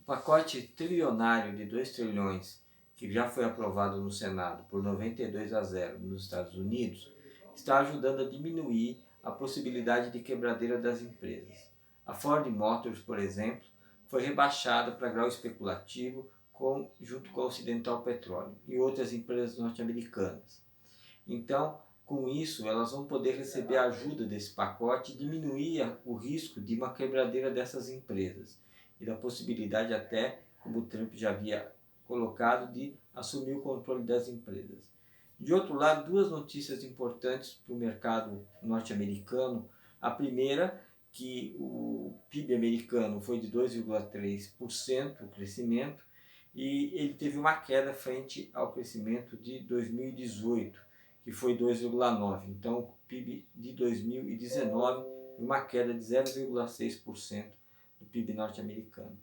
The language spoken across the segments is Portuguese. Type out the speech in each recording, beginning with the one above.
pacote trilionário de 2 trilhões, que já foi aprovado no Senado por 92-0 nos Estados Unidos, está ajudando a diminuir a possibilidade de quebradeira das empresas. A Ford Motors, por exemplo, foi rebaixada para grau especulativo junto com a Ocidental Petroleum e outras empresas norte-americanas. Então, com isso, elas vão poder receber a ajuda desse pacote e diminuir o risco de uma quebradeira dessas empresas e da possibilidade até, como o Trump já havia colocado, de assumir o controle das empresas. De outro lado, duas notícias importantes para o mercado norte-americano. A primeira, que o PIB americano foi de 2,3% o crescimento e ele teve uma queda frente ao crescimento de 2018, que foi 2,9%. Então, o PIB de 2019, uma queda de 0,6% do PIB norte-americano.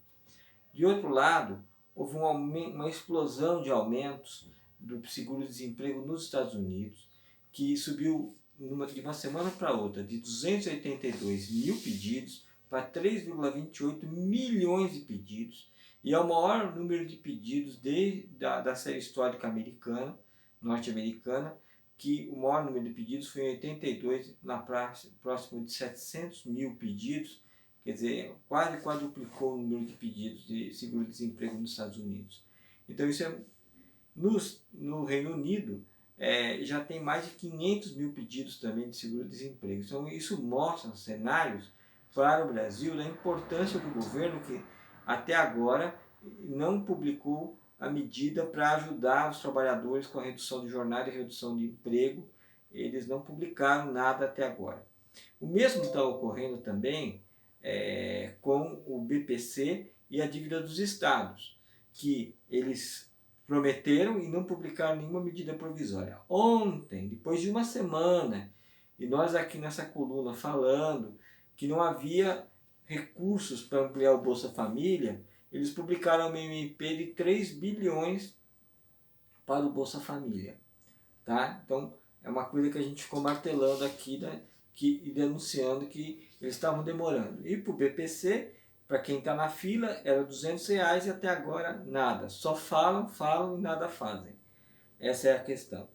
De outro lado, houve uma explosão de aumentos do seguro-desemprego nos Estados Unidos, que subiu de uma semana para outra de 282 mil pedidos para 3,28 milhões de pedidos, e é o maior número de pedidos da série histórica americana, norte-americana, que o maior número de pedidos foi em 82, próximo de 700 mil pedidos, quer dizer, quase quadruplicou o número de pedidos de seguro-desemprego nos Estados Unidos. Então isso é, no Reino Unido já tem mais de 500 mil pedidos também de seguro-desemprego. Então isso mostra cenários para o Brasil da importância do governo, que até agora não publicou a medida para ajudar os trabalhadores com a redução de jornada e redução de emprego. Eles não publicaram nada até agora. O mesmo está ocorrendo também com o BPC e a dívida dos estados, que eles prometeram e não publicaram nenhuma medida provisória. Ontem, depois de uma semana, e nós aqui nessa coluna falando que não havia recursos para ampliar o Bolsa Família, eles publicaram uma MP de 3 bilhões para o Bolsa Família. Tá? Então, é uma coisa que a gente ficou martelando aqui, né? E denunciando que eles estavam demorando. E para o BPC, para quem está na fila, era R$200 e até agora nada. Só falam, falam e nada fazem. Essa é a questão.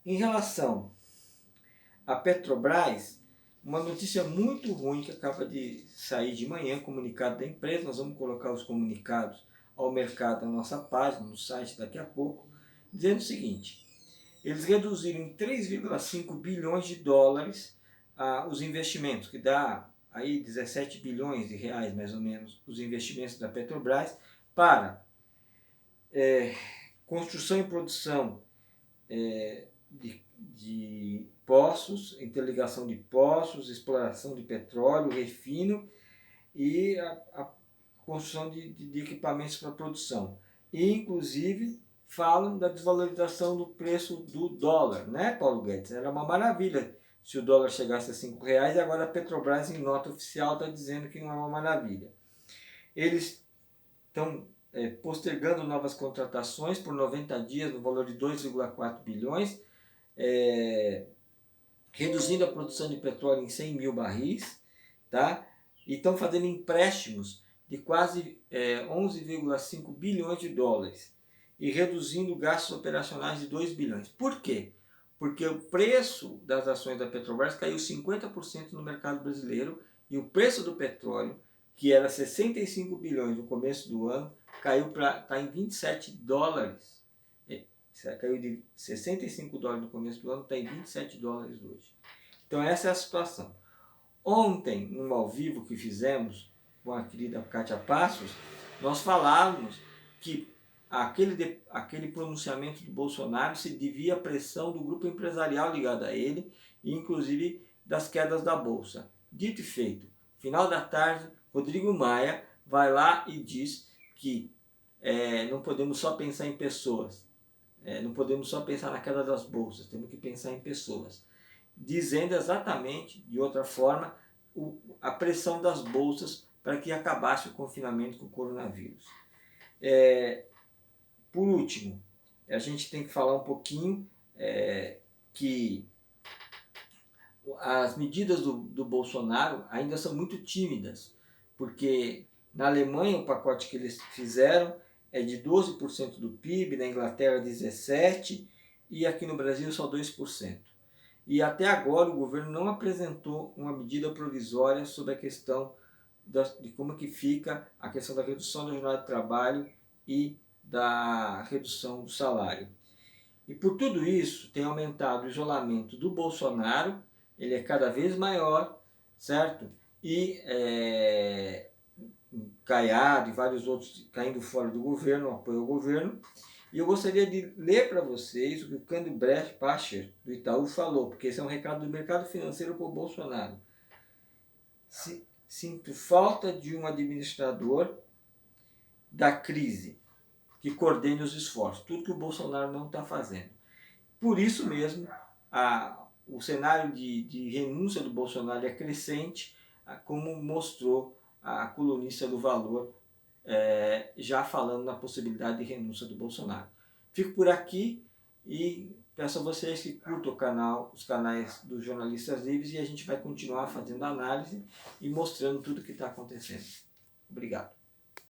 Em relação à Petrobras, uma notícia muito ruim que acaba de sair de manhã, comunicado da empresa. Nós vamos colocar os comunicados ao mercado na nossa página, no site daqui a pouco, dizendo o seguinte: eles reduziram em 3,5 bilhões de dólares os investimentos, que dá aí 17 bilhões de reais mais ou menos, os investimentos da Petrobras para construção e produção de poços, interligação de poços, exploração de petróleo, refino e a construção de equipamentos para produção. E, inclusive, falam da desvalorização do preço do dólar, né, Paulo Guedes? Era uma maravilha se o dólar chegasse a R$5, e agora a Petrobras, em nota oficial, está dizendo que não é uma maravilha. Eles estão postergando novas contratações por 90 dias no valor de 2,4 bilhões, reduzindo a produção de petróleo em 100 mil barris, tá? E estão fazendo empréstimos de quase 11,5 bilhões de dólares e reduzindo gastos operacionais de 2 bilhões. Por quê? Porque o preço das ações da Petrobras caiu 50% no mercado brasileiro e o preço do petróleo, que era 65 bilhões no começo do ano, caiu para tá em 27 dólares. Caiu de 65 dólares no começo do ano, está em 27 dólares hoje. Então essa é a situação. Ontem, num ao vivo que fizemos com a querida Kátia Passos, nós falávamos que aquele pronunciamento do Bolsonaro se devia à pressão do grupo empresarial ligado a ele, e inclusive das quedas da Bolsa. Dito e feito, final da tarde, Rodrigo Maia vai lá e diz que não podemos só pensar em pessoas, não podemos só pensar na queda das bolsas, temos que pensar em pessoas. Dizendo exatamente, de outra forma, a pressão das bolsas para que acabasse o confinamento com o coronavírus. Por último, a gente tem que falar um pouquinho que as medidas do Bolsonaro ainda são muito tímidas, porque Na Alemanha, o pacote que eles fizeram é de 12% do PIB, na Inglaterra 17% e aqui no Brasil só 2%. E até agora o governo não apresentou uma medida provisória sobre a questão de como que fica a questão da redução da jornada de trabalho e da redução do salário. E por tudo isso tem aumentado o isolamento do Bolsonaro, ele é cada vez maior, certo? E Caiado e vários outros caindo fora do governo, apoio ao governo. E eu gostaria de ler para vocês o que o Candice Pacher, do Itaú, falou, porque esse é um recado do mercado financeiro para o Bolsonaro. Sinto falta de um administrador da crise que coordene os esforços, tudo que o Bolsonaro não está fazendo. Por isso mesmo, o cenário de renúncia do Bolsonaro é crescente, como mostrou a colunista do Valor, já falando na possibilidade de renúncia do Bolsonaro. Fico por aqui e peço a vocês que curtam os canais dos Jornalistas Livres, e a gente vai continuar fazendo análise e mostrando tudo o que está acontecendo. Obrigado.